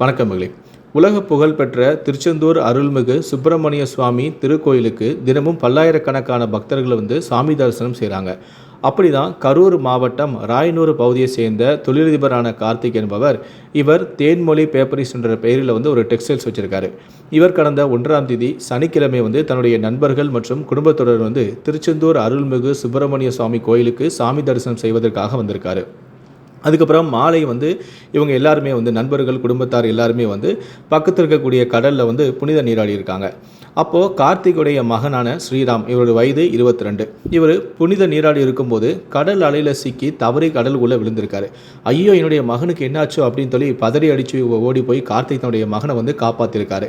வணக்கம் மகளே. உலக புகழ்பெற்ற திருச்செந்தூர் அருள்மிகு சுப்பிரமணிய சுவாமி திருக்கோயிலுக்கு தினமும் பல்லாயிரக்கணக்கான பக்தர்கள் சாமி தரிசனம் செய்கிறாங்க. அப்படி தான் கரூர் மாவட்டம் ராயனூர் பகுதியை சேர்ந்த தொழிலதிபரான கார்த்திக் என்பவர் இவர் தேன்மொழி பேப்பரிஸ் என்ற பெயரில் ஒரு டெக்ஸ்டைல்ஸ் வச்சுருக்காரு. இவர் கடந்த 1ஆம் தேதி சனிக்கிழமை தன்னுடைய நண்பர்கள் மற்றும் குடும்பத்துடன் திருச்செந்தூர் அருள்மிகு சுப்பிரமணிய சுவாமி கோயிலுக்கு சாமி தரிசனம் செய்வதற்காக வந்திருக்காரு. அதுக்கப்புறம் மாலை இவங்க எல்லாருமே நண்பர்கள் குடும்பத்தார் எல்லாருமே பக்கத்தில் இருக்கக்கூடிய கடலில் புனித நீராடி இருக்காங்க. அப்போது கார்த்திகுடைய மகனான ஸ்ரீராம், இவருடைய வயது 22. இவர் புனித நீராடி இருக்கும்போது கடல் அலையில் சிக்கி தவறி கடலுக்குள்ளே விழுந்திருக்காரு. ஐயோ, என்னுடைய மகனுக்கு என்னாச்சோ அப்படின்னு சொல்லி பதறி அடித்து ஓடி போய் கார்த்திக் தன்னுடைய மகனை காப்பாற்றிருக்காரு.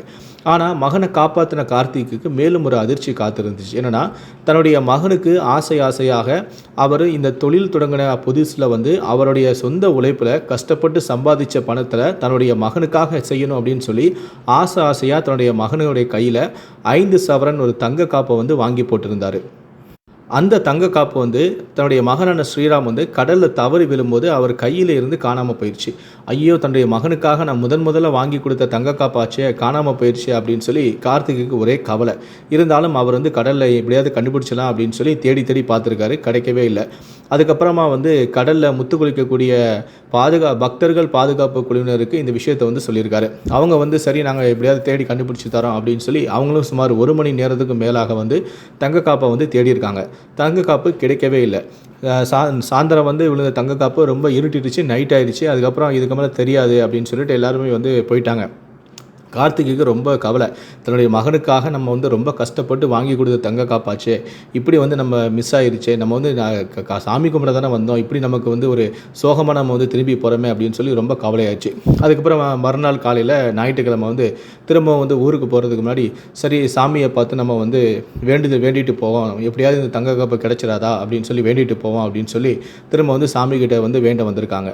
ஆனால் மகனை காப்பாற்றின கார்த்திக்கு மேலும் ஒரு அதிர்ச்சி காத்திருந்துச்சு. என்னென்னா, தன்னுடைய மகனுக்கு ஆசையாக அவர் இந்த தொழில் தொடங்கின புதுசில் அவருடைய சொந்த உழைப்பில் கஷ்டப்பட்டு சம்பாதிச்ச பணத்தில் தன்னுடைய மகனுக்காக செய்யணும் அப்படின்னு சொல்லி ஆசையாக தன்னுடைய மகனுடைய கையில் 5 சவரன் ஒரு தங்க காப்பை வாங்கி போட்டிருந்தார். அந்த தங்க காப்பு தன்னுடைய மகனான ஸ்ரீராம் கடலில் தவறி விழும்போது அவர் கையில் இருந்து காணாமல் போயிடுச்சு. ஐயோ, தன்னுடைய மகனுக்காக நான் முதல்ல வாங்கி கொடுத்த தங்க காப்பாச்சே காணாமல் போயிடுச்சு அப்படின்னு சொல்லி கார்த்திக்கு ஒரே கவலை. இருந்தாலும் அவர் கடலில் எப்படியாவது கண்டுபிடிச்சலாம் அப்படின்னு சொல்லி தேடி பார்த்துருக்காரு, கிடைக்கவே இல்லை. அதுக்கப்புறமா கடலில் முத்து குளிக்கக்கூடிய பக்தர்கள் பாதுகாப்பு குழுவினருக்கு இந்த விஷயத்தை சொல்லியிருக்காரு. அவங்க சரி, நாங்கள் எப்படியாவது தேடி கண்டுபிடிச்சி தரோம் அப்படின்னு சொல்லி அவங்களும் சுமார் 1 மணி நேரத்துக்கு மேலாக தங்க காப்பை தேடி இருக்காங்க. தங்க காப்பு கிடைக்கவே இல்லை. சாயந்தரம் விழுந்த தங்க காப்பு ரொம்ப இருட்டிடுச்சு, நைட் ஆயிடுச்சு. அதுக்கப்புறம் இதுக்கு மேலே தெரியாது அப்படின்னு சொல்லிட்டு எல்லாருமே போயிட்டாங்க. கார்த்திக்கு ரொம்ப கவலை. தன்னுடைய மகனுக்காக நம்ம ரொம்ப கஷ்டப்பட்டு வாங்கி கொடுத்த தங்க காப்பாச்சே, இப்படி நம்ம மிஸ் ஆயிடுச்சே, நம்ம சாமி கும்பிட தானே வந்தோம், இப்படி நமக்கு ஒரு சோகமாக நம்ம திரும்பி போகிறோமே அப்படின்னு சொல்லி ரொம்ப கவலையாச்சு. அதுக்கப்புறம் மறுநாள் காலையில் ஞாயிற்றுக்கிழமை திரும்ப ஊருக்கு போகிறதுக்கு முன்னாடி சரி சாமியை பார்த்து நம்ம வேண்டிட்டு போவோம், எப்படியாவது இந்த தங்க காப்பு கிடைச்சிடாதா அப்படின்னு சொல்லி வேண்டிட்டு போவோம் அப்படின்னு சொல்லி திரும்ப சாமிக்கிட்ட வேண்ட வந்திருக்காங்க.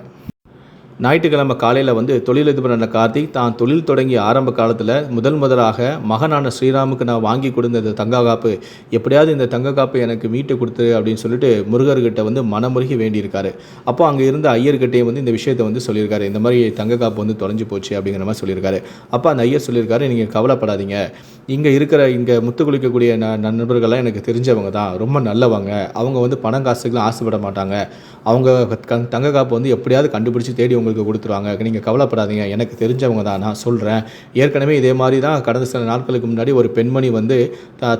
ஞாயிற்றுக்கிழமை காலையில் தொழிலதிபரான கார்த்திக் தான் தொழில் தொடங்கிய ஆரம்ப காலத்தில் முதலாக மகனான ஸ்ரீராமுக்கு நான் வாங்கி கொடுத்த இந்த தங்க காப்பு, எப்படியாவது இந்த தங்க காப்பு எனக்கு மீட்டு கொடுத்து அப்படின்னு சொல்லிட்டு முருகர்கிட்ட மனமுருகி வேண்டியிருக்காரு. அப்போ அங்கே இருந்த ஐயர்கிட்டையும் இந்த விஷயத்தை சொல்லியிருக்காரு. இந்த மாதிரி தங்க காப்பு தொலைஞ்சு போச்சு அப்படிங்கிற மாதிரி சொல்லியிருக்காரு. அப்போ அந்த ஐயர் சொல்லியிருக்காரு, நீங்கள் கவலைப்படாதீங்க, இங்கே முத்து குளிக்கக்கூடிய நண்பர்கள்லாம் எனக்கு தெரிஞ்சவங்க தான், ரொம்ப நல்லவங்க, அவங்க பணம் காசுக்கெலாம் ஆசைப்பட மாட்டாங்க, அவங்க தங்க காப்பு எப்படியாவது கண்டுபிடிச்சி தேடி உங்களுக்கு கொடுத்துருவாங்க, நீங்கள் கவலைப்படாதீங்க, எனக்கு தெரிஞ்சவங்க தான், நான் சொல்கிறேன். ஏற்கனவே இதே மாதிரி தான் கடந்த சில நாட்களுக்கு முன்னாடி ஒரு பெண்மணி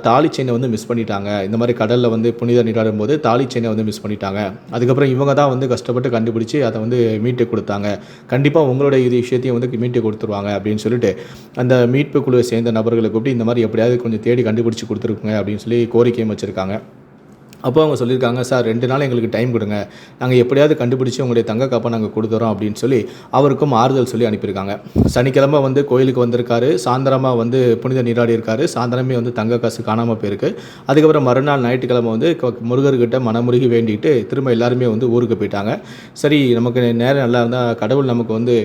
தாலி செயினை மிஸ் பண்ணிட்டாங்க. இந்த மாதிரி கடலில் புனித நீராடும் போது தாலி செயினை மிஸ் பண்ணிட்டாங்க. அதுக்கப்புறம் இவங்க தான் கஷ்டப்பட்டு கண்டுபிடிச்சி அதை மீட்டு கொடுத்தாங்க. கண்டிப்பாக உங்களுடைய இது விஷயத்தையும் மீட்டு கொடுத்துருவாங்க அப்படின்னு சொல்லிட்டு அந்த மீட்பு குழுவை சேர்ந்த நபர்களை கூப்பிட்டு இந்த மாதிரி எப்படியாவது கொஞ்சம் தேடி கண்டுபிடிச்சி கொடுத்துருக்குங்க அப்படின்னு சொல்லி கோரிக்கையும் வச்சுருக்காங்க. அப்போ அவங்க சொல்லியிருக்காங்க, சார் 2 நாள் எங்களுக்கு டைம் கொடுங்க, நாங்கள் எப்படியாவது கண்டுபிடிச்சி உங்களுடைய தங்க காப்பை நாங்கள் கொடுத்துறோம் அப்படின்னு சொல்லி அவருக்கும் ஆறுதல் சொல்லி அனுப்பியிருக்காங்க. சனிக்கிழமை கோயிலுக்கு வந்திருக்காரு, சாயந்தரமாக புனித நீராடி இருக்காரு, சாயந்தரமே தங்க காசு காணாமல் போயிருக்கு. அதுக்கப்புறம் மறுநாள் ஞாயிற்றுக்கிழமை முருகர்கிட்ட மனமுருகி வேண்டிட்டு திரும்ப எல்லாருமே ஊருக்கு போயிட்டாங்க. சரி, நமக்கு நேரம் நல்லா இருந்தால் கடவுள் நமக்கு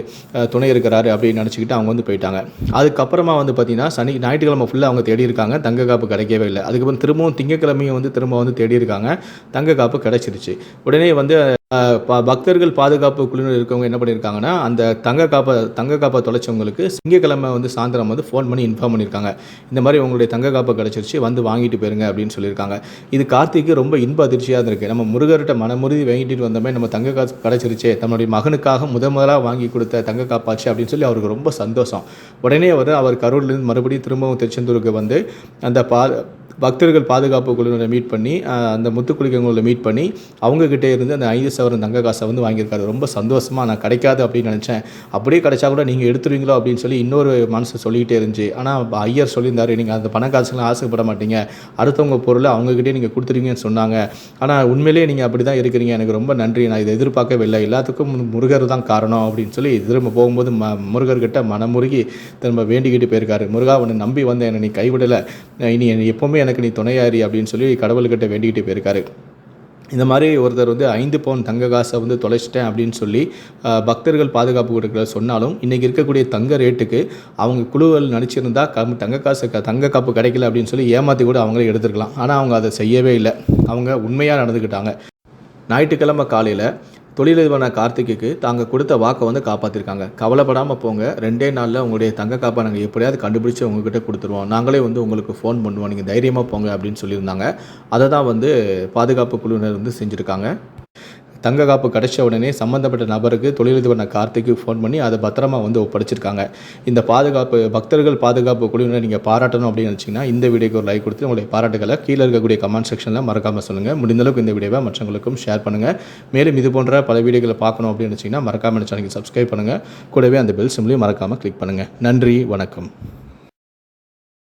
துணை இருக்கிறாரு அப்படின்னு நினச்சிக்கிட்டு அவங்க போயிட்டாங்க. அதுக்கப்புறமா பார்த்திங்கன்னா ஞாயிற்றுக்கிழமை ஃபுல்லாக அவங்க தேடி இருக்காங்க, தங்க காப்பு கிடைக்கவே இல்லை. அதுக்கப்புறம் திரும்பவும் திங்கக்கிழமையும் திரும்ப தேடி இருக்காங்க, தங்க காப்பு கிடைச்சிருச்சு. உடனே பக்தர்கள் பாதுகாப்பு குழுவினர் இருக்கவங்க என்ன பண்ணியிருக்காங்கன்னா, அந்த தங்க காப்பை தொலைச்சவங்களுக்கு திங்கக்கிழமை சாயந்தரம் ஃபோன் பண்ணி இன்ஃபார்ம் பண்ணியிருக்காங்க, இந்த மாதிரி உங்களுடைய தங்க காப்பை கிடச்சிருச்சு, வாங்கிட்டு போயிருங்க அப்படின்னு சொல்லியிருக்காங்க. இது கார்த்திக்கு ரொம்ப இன்ப அதிர்ச்சியாக இருக்குது. நம்ம முருகர்கிட்ட மனமுருதி வாங்கிட்டு வந்தோமே, நம்ம தங்க காசு கிடச்சிருச்சு, தன்னுடைய மகனுக்காக முதலாக வாங்கி கொடுத்த தங்க காப்பாச்சு அப்படின்னு சொல்லி அவருக்கு ரொம்ப சந்தோஷம். உடனே அவர் கரூர்லேருந்து மறுபடியும் திரும்பவும் திருச்செந்தூருக்கு அந்த பக்தர்கள் பாதுகாப்பு குழுவினரை மீட் பண்ணி அந்த முத்துக்குளிக்கவங்களை மீட் பண்ணி அவங்கக்கிட்டே இருந்து அந்த 5 சவரன் தங்க காசை வாங்கியிருக்காரு. ரொம்ப சந்தோஷமாக, நான் கிடைக்காது அப்படின்னு நினச்சேன், அப்படியே கிடைச்சா கூட நீங்கள் எடுத்துருவீங்களோ அப்படின்னு சொல்லி இன்னொரு மனசு சொல்லிக்கிட்டே இருந்துச்சு. ஆனால் ஐயர் சொல்லியிருந்தார், நீங்கள் அந்த பண காசுலாம் ஆசைப்பட மாட்டீங்க, அடுத்தவங்க பொருளை அவங்கக்கிட்டே நீங்கள் கொடுத்துருவீங்கன்னு சொன்னாங்க, ஆனால் உண்மையிலேயே நீங்கள் அப்படி தான் இருக்கிறீங்க, எனக்கு ரொம்ப நன்றி, நான் இதை எதிர்பார்க்கவே இல்லை, எல்லாத்துக்கும் முருகர் தான் காரணம் அப்படின்னு சொல்லி திரும்ப போகும்போது முருகர்கிட்ட மனமுருகி திரும்ப வேண்டிக்கிட்டு போயிருக்காரு. முருகா, உன்னை நம்பி வந்த என்னை நீ கைவிடலை, இனி எப்போவுமே எனக்கு நீ துணையாரி அப்படின்னு சொல்லி கடவுள்கிட்ட வேண்டிக்கிட்டு போயிருக்காரு. இந்த மாதிரி ஒருத்தர் 5 பவுன் தங்க காசை தொலைச்சிட்டேன் அப்படின்னு சொல்லி பக்தர்கள் பாதுகாப்பு கொடுக்குற சொன்னாலும், இன்றைக்கி இருக்கக்கூடிய தங்க ரேட்டுக்கு அவங்க குழுவில் நடிச்சிருந்தா தங்க காப்பு கிடைக்கல அப்படின்னு சொல்லி ஏமாற்றி கூட அவங்களே எடுத்துருக்கலாம். ஆனால் அவங்க அதை செய்யவே இல்லை, அவங்க உண்மையாக நடந்துக்கிட்டாங்க. ஞாயிற்றுக்கிழமை காலையில் தொழிலதிபரான கார்த்திக்கு தாங்க கொடுத்த வாக்கை வந்து காப்பாற்றிருக்காங்க. கவலைப்படாமல் போங்க, 2 நாளில் உங்களுடைய தங்க காப்பை நாங்கள் எப்படியாவது கண்டுபிடிச்சி உங்ககிட்ட கொடுத்துருவோம். நாங்களே வந்து உங்களுக்கு ஃபோன் பண்ணுவோம், நீங்கள் தைரியமாக போங்க அப்படின்னு சொல்லியிருந்தாங்க. அதை தான் வந்து பாதுகாப்பு குழுவினர் வந்து செஞ்சுருக்காங்க. தங்க காப்பு கிடைச்ச உடனே சம்மந்தப்பட்ட நபருக்கு தொழிலதிபரான கார்த்திக்கு ஃபோன் பண்ணி அதை பத்திரமா வந்து ஒப்படைச்சிருக்காங்க. இந்த பக்தர்கள் பாதுகாப்பு குழுவினர் நீங்கள் பாராட்டணும் அப்படின்னு நினச்சிங்கன்னா இந்த வீடியோக்கு ஒரு லைக் கொடுத்து உங்களுடைய பாராட்டுகளை கீழே இருக்கக்கூடிய கமெண்ட் செக்ஷனில் மறக்காமல் சொல்லுங்கள். முடிந்தளவுக்கு இந்த வீடியோவை மற்றவங்களுக்கும் ஷேர் பண்ணுங்கள். மேலும் இது போன்ற பல வீடியோக்களை பார்க்கணும் அப்படின்னு நினச்சிங்கன்னா மறக்காமல் சேனலுக்கு சப்ஸ்கிரைப் பண்ணுங்கள். கூடவே அந்த பெல் சிம்லையும் மறக்காமல் கிளிக் பண்ணுங்கள். நன்றி, வணக்கம்.